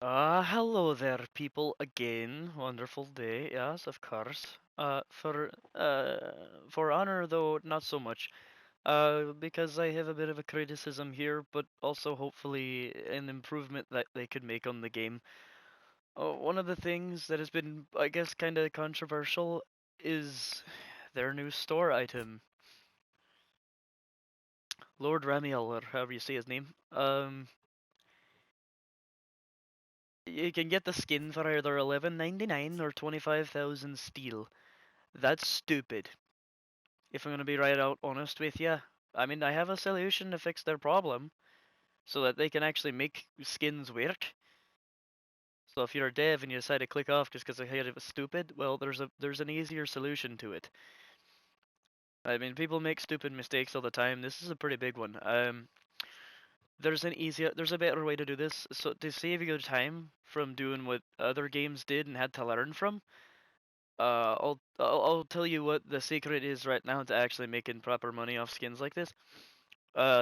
Hello there, people. Again, wonderful day. Yes, of course. For honor though, not so much. Because I have a bit of a criticism here, but also hopefully an improvement that they could make on the game. One of the things that has been, I guess, kind of controversial is their new store item, Lord Ramiel, or however you say his name. You can get the skin for either 11.99 or 25,000 steel. That's stupid. If I'm gonna be right out honest with you, I mean, I have a solution to fix their problem so that they can actually make skins work. So if you're a dev and you decide to click off just because I heard it was stupid, well, there's an easier solution to it. I mean, people make stupid mistakes all the time. This is a pretty big one. There's a better way to do this. So to save you time from doing what other games did and had to learn from, I'll tell you what the secret is right now to actually making proper money off skins like this.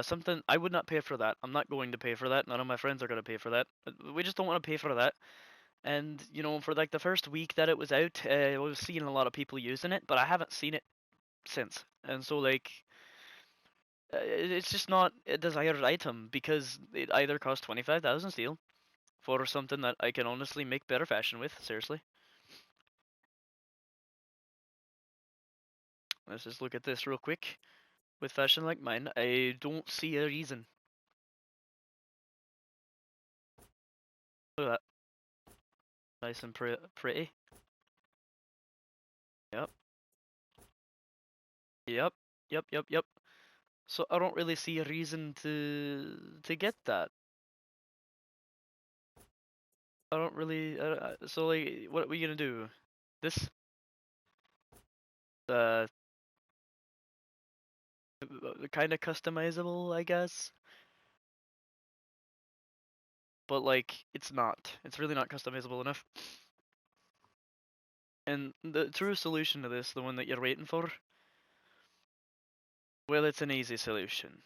Something I would not pay for that. I'm not going to pay for that. None of my friends are going to pay for that. We just don't want to pay for that. And for like the first week that it was out, I was seeing a lot of people using it, but I haven't seen it since. And so like, it's just not a desired item because it either costs 25,000 steel for something that I can honestly make better fashion with. Seriously. Let's just look at this real quick. With fashion like mine, I don't see a reason. Look at that. Nice and pretty. Yep. Yep. Yep. Yep. Yep. So I don't really see a reason to get that. I don't really. So like, what are we gonna do? This. Uh, kind of customizable, I guess. But like, it's not. It's really not customizable enough. And the true solution to this, the one that you're waiting for, well, it's an easy solution.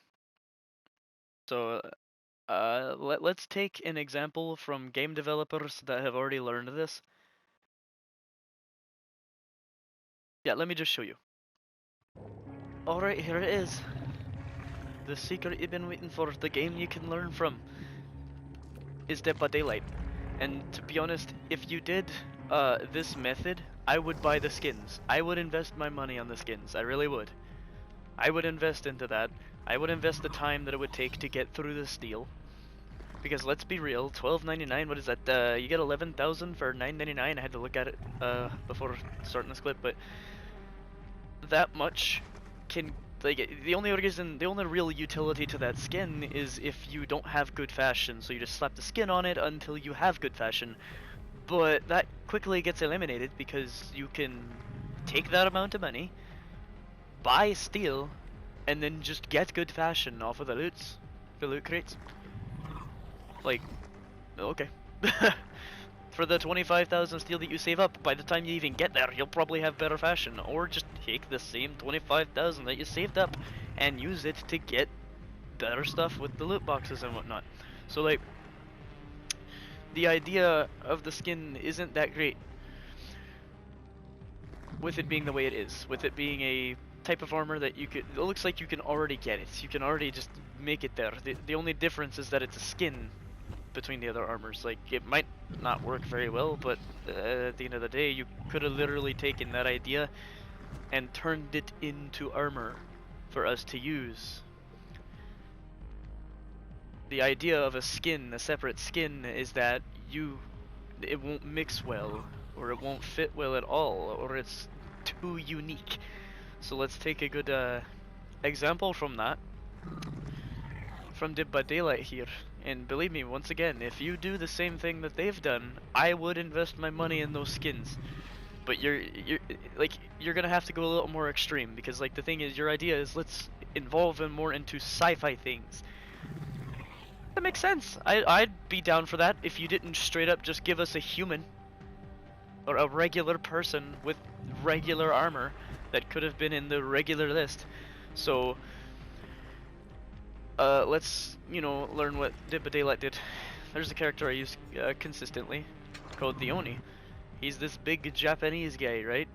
So let's take an example from game developers that have already learned this. Yeah, let me just show you. Alright, here it is. The secret you've been waiting for, the game you can learn from, is Dead by Daylight. And to be honest, if you did this method, I would buy the skins. I would invest my money on the skins, I really would. I would invest into that. I would invest the time that it would take to get through the steel. Because let's be real, $12.99, what is that? You get 11,000 for $9.99. I had to look at it before starting this clip, but that much can, like, the only real utility to that skin is if you don't have good fashion, so you just slap the skin on it until you have good fashion. But that quickly gets eliminated because you can take that amount of money, buy steel, and then just get good fashion off of the loot crates. Like, okay. For the 25,000 steel that you save up, by the time you even get there, you'll probably have better fashion. Or just take the same 25,000 that you saved up and use it to get better stuff with the loot boxes and whatnot. So like, the idea of the skin isn't that great. With it being the way it is, with it being a type of armor that it looks like you can already get it. You can already just make it there. The only difference is that it's a skin between the other armors. Like, it might not work very well, but at the end of the day, you could have literally taken that idea and turned it into armor for us to use. The idea of a skin, a separate skin, is that it won't mix well, or it won't fit well at all, or it's too unique. So let's take a good example from that, from Dead by Daylight here. And believe me, once again, if you do the same thing that they've done, I would invest my money in those skins. But you're gonna have to go a little more extreme, because like the thing is, your idea is let's involve them more into sci-fi things. That makes sense. I'd be down for that if you didn't straight up just give us a human or a regular person with regular armor that could have been in the regular list. So let's learn what Dead by Daylight did. there's a character I use consistently called the Oni. He's this big Japanese guy, right?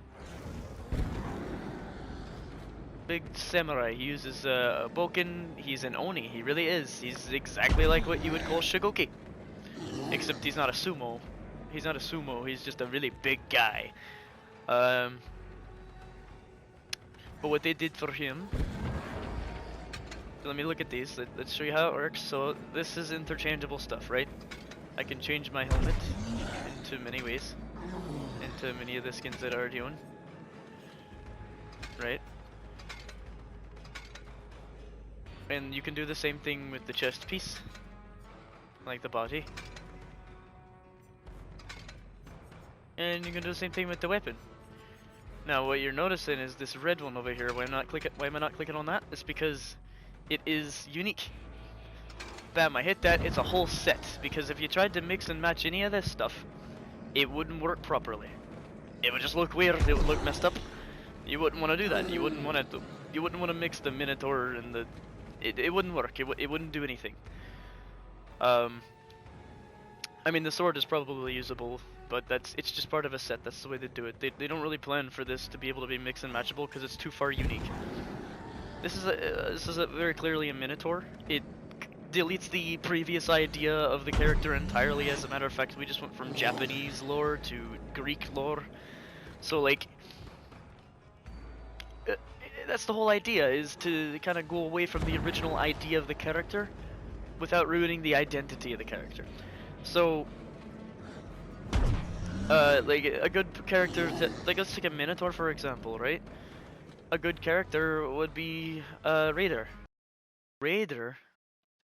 Big samurai. He uses a bokken. He's an Oni. He really is. He's exactly like what you would call Shigoki. Except he's not a sumo. He's not a sumo. He's just a really big guy. But what they did for him. Let me look at these. Let's show you how it works. So this is interchangeable stuff, right? I can change my helmet into many ways. Into many of the skins that I already own. Right? And you can do the same thing with the chest piece. Like the body. And you can do the same thing with the weapon. Now what you're noticing is this red one over here. Why am I not clicking on that? It's because it is unique. Bam, I hit that, it's a whole set. Because if you tried to mix and match any of this stuff, it wouldn't work properly. It would just look weird, it would look messed up. You wouldn't want to do that. You wouldn't want to mix the Minotaur and the... It wouldn't work, it wouldn't do anything. I mean, the sword is probably usable, but it's just part of a set. That's the way they do it. They don't really plan for this to be able to be mix and matchable because it's too far unique. This is a very clearly a Minotaur. It deletes the previous idea of the character entirely. As a matter of fact, we just went from Japanese lore to Greek lore. So like, that's the whole idea, is to kind of go away from the original idea of the character without ruining the identity of the character. So, like a good character, like let's take a Minotaur for example, right? A good character would be Raider. Raider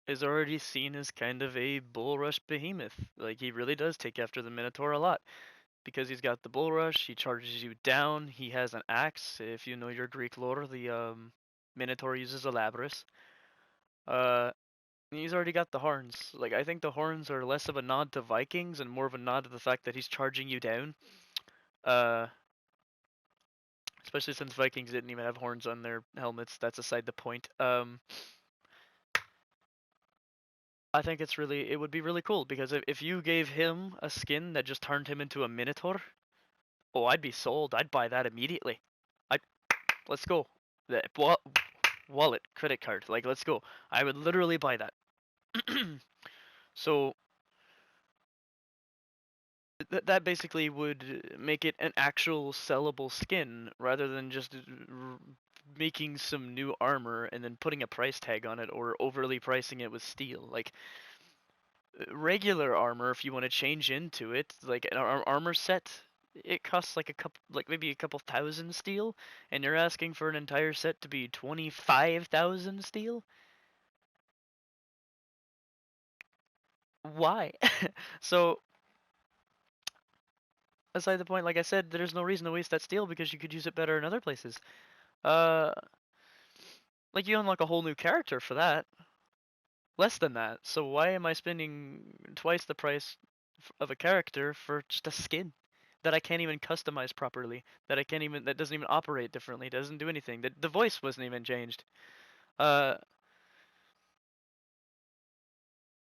is already seen as kind of a bull rush behemoth. Like he really does take after the Minotaur a lot. Because he's got the bull rush, he charges you down, he has an axe. If you know your Greek lore, the Minotaur uses a labrys. He's already got the horns. Like I think the horns are less of a nod to Vikings and more of a nod to the fact that he's charging you down. Especially since Vikings didn't even have horns on their helmets. That's aside the point. I think it would be really cool because if you gave him a skin that just turned him into a Minotaur, oh, I'd be sold. I'd buy that immediately. Let's go. The wallet, credit card, like let's go. I would literally buy that. So that basically would make it an actual sellable skin rather than just making some new armor and then putting a price tag on it or overly pricing it with steel. Like regular armor, if you want to change into it, like an armor set, it costs like maybe a couple thousand steel, and you're asking for an entire set to be 25,000 steel? Why? So aside the point, like I said, there's no reason to waste that steel because you could use it better in other places. Like you unlock a whole new character for that. Less than that. So why am I spending twice the price of a character for just a skin that I can't even customize properly? That doesn't even operate differently, doesn't do anything. The voice wasn't even changed. So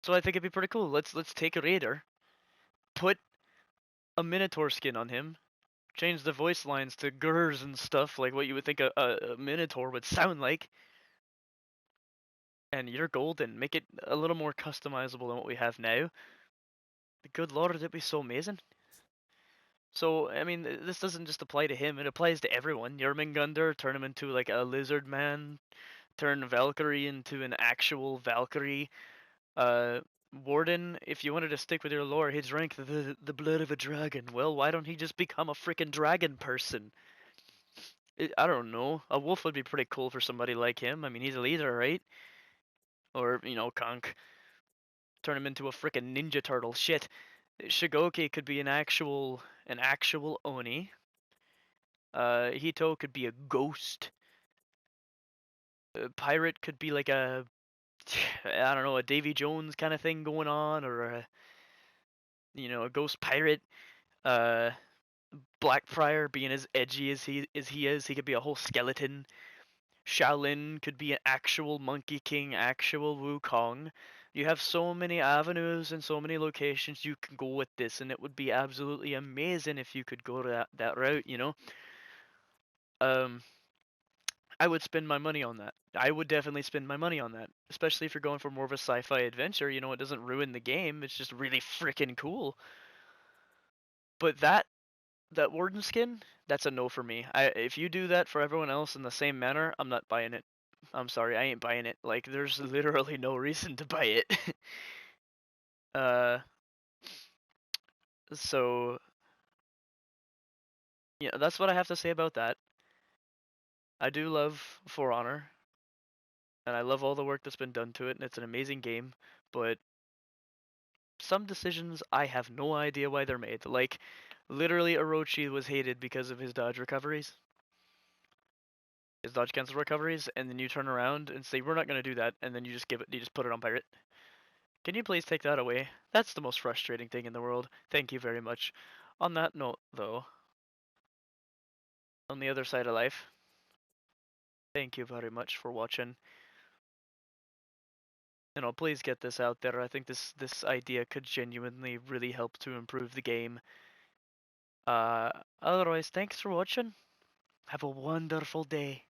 I think it'd be pretty cool. Let's take a Raider, put a Minotaur skin on him, change the voice lines to gurs and stuff, like what you would think a Minotaur would sound like, and you're golden. Make it a little more customizable than what we have now. Good lord, it'd be so amazing. So, I mean, this doesn't just apply to him, it applies to everyone. Jormungandr, turn him into like a lizard man, turn Valkyrie into an actual Valkyrie. Warden, if you wanted to stick with your lore, he'd rank the blood of a dragon. Well, why don't he just become a freaking dragon person? I don't know. A wolf would be pretty cool for somebody like him. I mean, he's a leader, right? Or, you know, Conk. Turn him into a freaking ninja turtle. Shit. Shigoki could be an actual Oni. Hito could be a ghost. Pirate could be like a, I don't know, a Davy Jones kind of thing going on, or a, you know, a ghost pirate. Blackfriar being as edgy as he is, he could be a whole skeleton. Shaolin could be an actual Monkey King, actual Wukong. You have so many avenues and so many locations you can go with this, and it would be absolutely amazing if you could go that route, you know? Um, I would spend my money on that. I would definitely spend my money on that, especially if you're going for more of a sci-fi adventure. You know, it doesn't ruin the game. It's just really freaking cool. But that warden skin, that's a no for me. If you do that for everyone else in the same manner, I'm not buying it. I'm sorry, I ain't buying it. Like, there's literally no reason to buy it. uh, so yeah, that's what I have to say about that. I do love For Honor, and I love all the work that's been done to it, and it's an amazing game. But some decisions I have no idea why they're made. Like, literally, Orochi was hated because of his dodge recoveries, his dodge cancel recoveries, and then you turn around and say we're not gonna do that, and then you just put it on pirate. Can you please take that away? That's the most frustrating thing in the world. Thank you very much. On that note, though, on the other side of life, thank you very much for watching. You know, please get this out there. I think this idea could genuinely really help to improve the game. Otherwise, thanks for watching. Have a wonderful day.